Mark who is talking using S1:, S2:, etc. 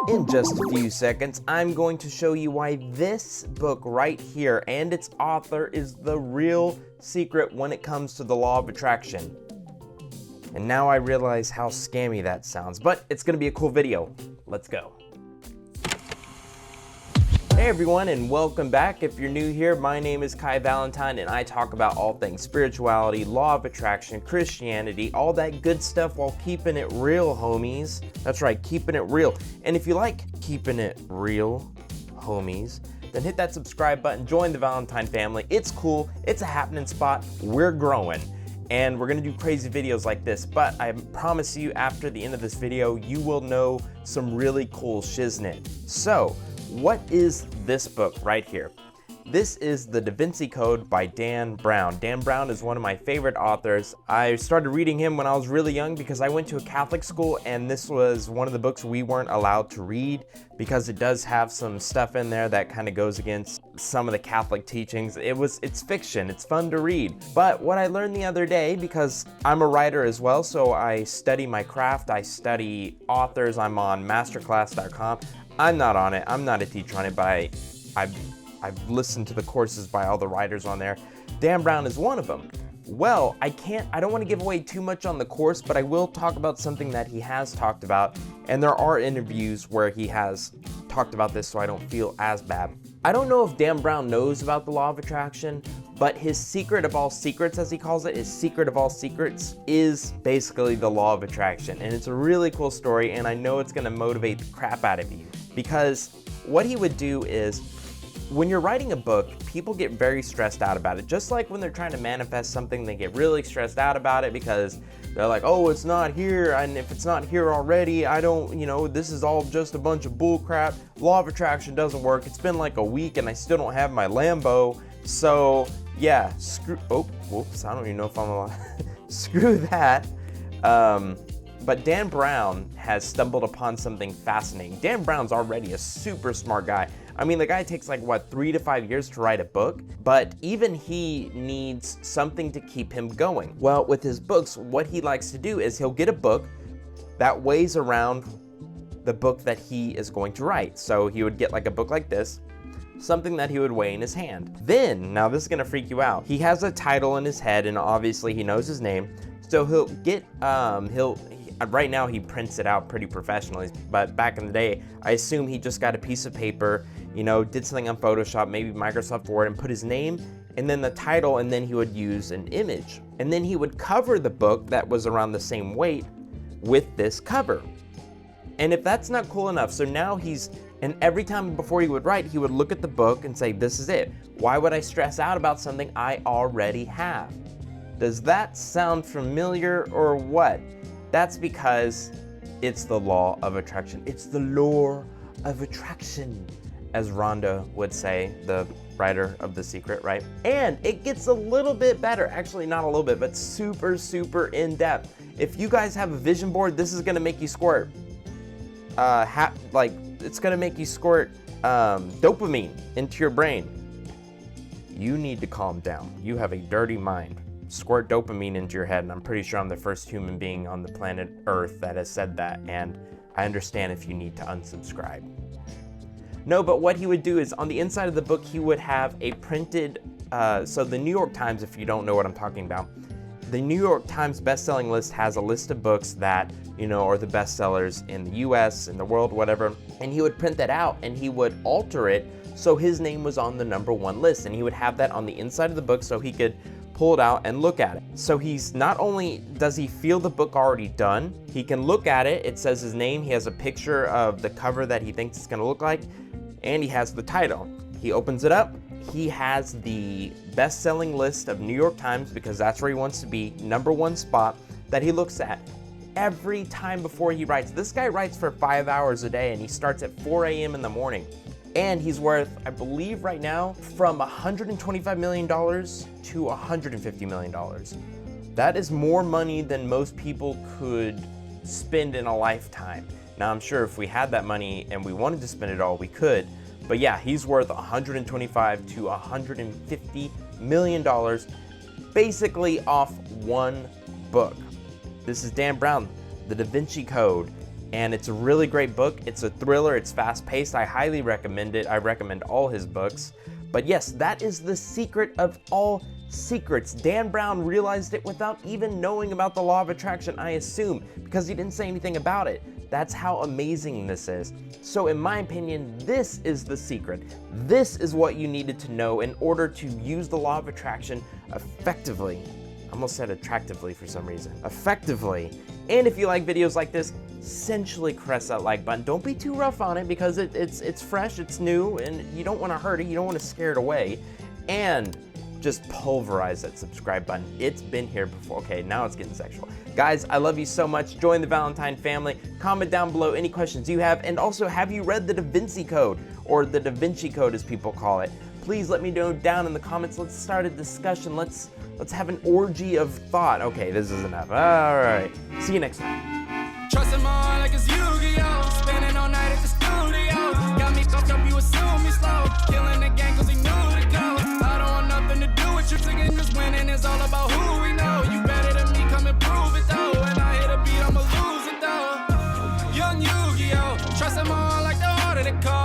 S1: In just a few seconds, I'm going to show you why this book right here and its author is the real secret when it comes to the law of attraction. And now I realize how scammy that sounds, but it's gonna be a cool video. Let's go. Hey everyone, and welcome back. If you're new here, my name is Valentine, and I talk about all things spirituality, law of attraction, Christianity, all that good stuff while keeping it real, homies. That's right, keeping it real. And if you like keeping it real, homies, then hit that subscribe button, join the Valentine family. It's cool, it's a happening spot, we're growing. And we're gonna do crazy videos like this, but I promise you after the end of this video, you will know some really cool shiznit. So, what is this book right here? This is the Vinci Code by Dan Brown. Dan Brown is one of my favorite authors. I started reading him when I was really young because I went to a Catholic school, and this was one of the books we weren't allowed to read because it does have some stuff in there that kind of goes against some of the Catholic teachings. It's fiction, it's fun to read. But what I learned the other day, because I'm a writer as well, so I study my craft, I study authors, I'm on masterclass.com. I'm not on it, I'm not a teacher on it, but I've listened to the courses by all the writers on there. Dan Brown is one of them. Well, I don't want to give away too much on the course, but I will talk about something that he has talked about, and there are interviews where he has talked about this, so I don't feel as bad. I don't know if Dan Brown knows about the law of attraction, but his secret of all secrets, as he calls it, his secret of all secrets is basically the law of attraction. And it's a really cool story, and I know it's gonna motivate the crap out of you. Because what he would do is, when you're writing a book, people get very stressed out about it. Just like when they're trying to manifest something, they get really stressed out about it because they're like, oh, it's not here, and if it's not here already, this is all just a bunch of bull crap. Law of attraction doesn't work. It's been like a week and I still don't have my Lambo. So yeah, whoops, I don't even know if I'm allowed. Screw that. But Dan Brown has stumbled upon something fascinating. Dan Brown's already a super smart guy. I mean, the guy takes 3 to 5 years to write a book, but even he needs something to keep him going. Well, with his books, what he likes to do is he'll get a book that weighs around the book that he is going to write. So he would get a book like this, something that he would weigh in his hand. Then, now this is gonna freak you out, he has a title in his head, and obviously he knows his name. So he'll get, right now he prints it out pretty professionally, but back in the day, I assume he just got a piece of paper, did something on Photoshop, maybe Microsoft Word, and put his name and then the title, and then he would use an image. And then he would cover the book that was around the same weight with this cover. And if that's not cool enough, so now and every time before he would write, he would look at the book and say, this is it. Why would I stress out about something I already have? Does that sound familiar or what? That's because it's the law of attraction. It's the law of attraction, as Rhonda would say, the writer of The Secret, right? And it gets a little bit better. Actually, not a little bit, but super, super in-depth. If you guys have a vision board, this is gonna make you squirt. It's gonna make you squirt dopamine into your brain. You need to calm down. You have a dirty mind. Squirt dopamine into your head, and I'm pretty sure I'm the first human being on the planet Earth that has said that, and I understand if you need to unsubscribe. No, but what he would do is on the inside of the book, he would have a printed, so the New York Times, if you don't know what I'm talking about, the New York Times best-selling list has a list of books that, are the bestsellers in the US, in the world, whatever, and he would print that out and he would alter it so his name was on the #1 list, and he would have that on the inside of the book so he could pull it out and look at it. So he's not only does he feel the book already done, he can look at it, it says his name, he has a picture of the cover that he thinks it's gonna look like, and he has the title. He opens it up, he has the best-selling list of New York Times, because that's where he wants to be, #1 spot, that he looks at every time before he writes. This guy writes for 5 hours a day, and he starts at 4 a.m. in the morning. And he's worth, I believe right now, from $125 million to $150 million. That is more money than most people could spend in a lifetime. Now, I'm sure if we had that money and we wanted to spend it all, we could. But yeah, he's worth $125 to $150 million, basically off one book. This is Dan Brown, the Vinci Code. and it's a really great book. It's a thriller, it's fast-paced. I highly recommend it. I recommend all his books. But yes, that is the secret of all secrets. Dan Brown realized it without even knowing about the law of attraction, I assume, because he didn't say anything about it. That's how amazing this is. So in my opinion, this is the secret. This is what you needed to know in order to use the law of attraction effectively. I almost said attractively for some reason. Effectively. And if you like videos like this, essentially press that like button. Don't be too rough on it because it's fresh, it's new, and you don't want to hurt it, you don't want to scare it away. And just pulverize that subscribe button. It's been here before. Okay, now it's getting sexual. Guys, I love you so much. Join the Valentine family. Comment down below any questions you have. And also, have you read the Da Vinci Code, or the Da Vinci Code as people call it? Please let me know down in the comments. Let's start a discussion. Let's have an orgy of thought. Okay, this is enough. All right. See you next time.
S2: Trust him on like it's Yu-Gi-Oh! Spending all night at the studio. Got me fucked up, you assume me slow. Killing the game cause he knew to go. I don't want nothing to do with you, thinking this winning is all about who we know. You better than me, come and prove it though. When I hit a beat, I'ma lose it though. Young Yu-Gi-Oh! Trust him on like the heart of the code.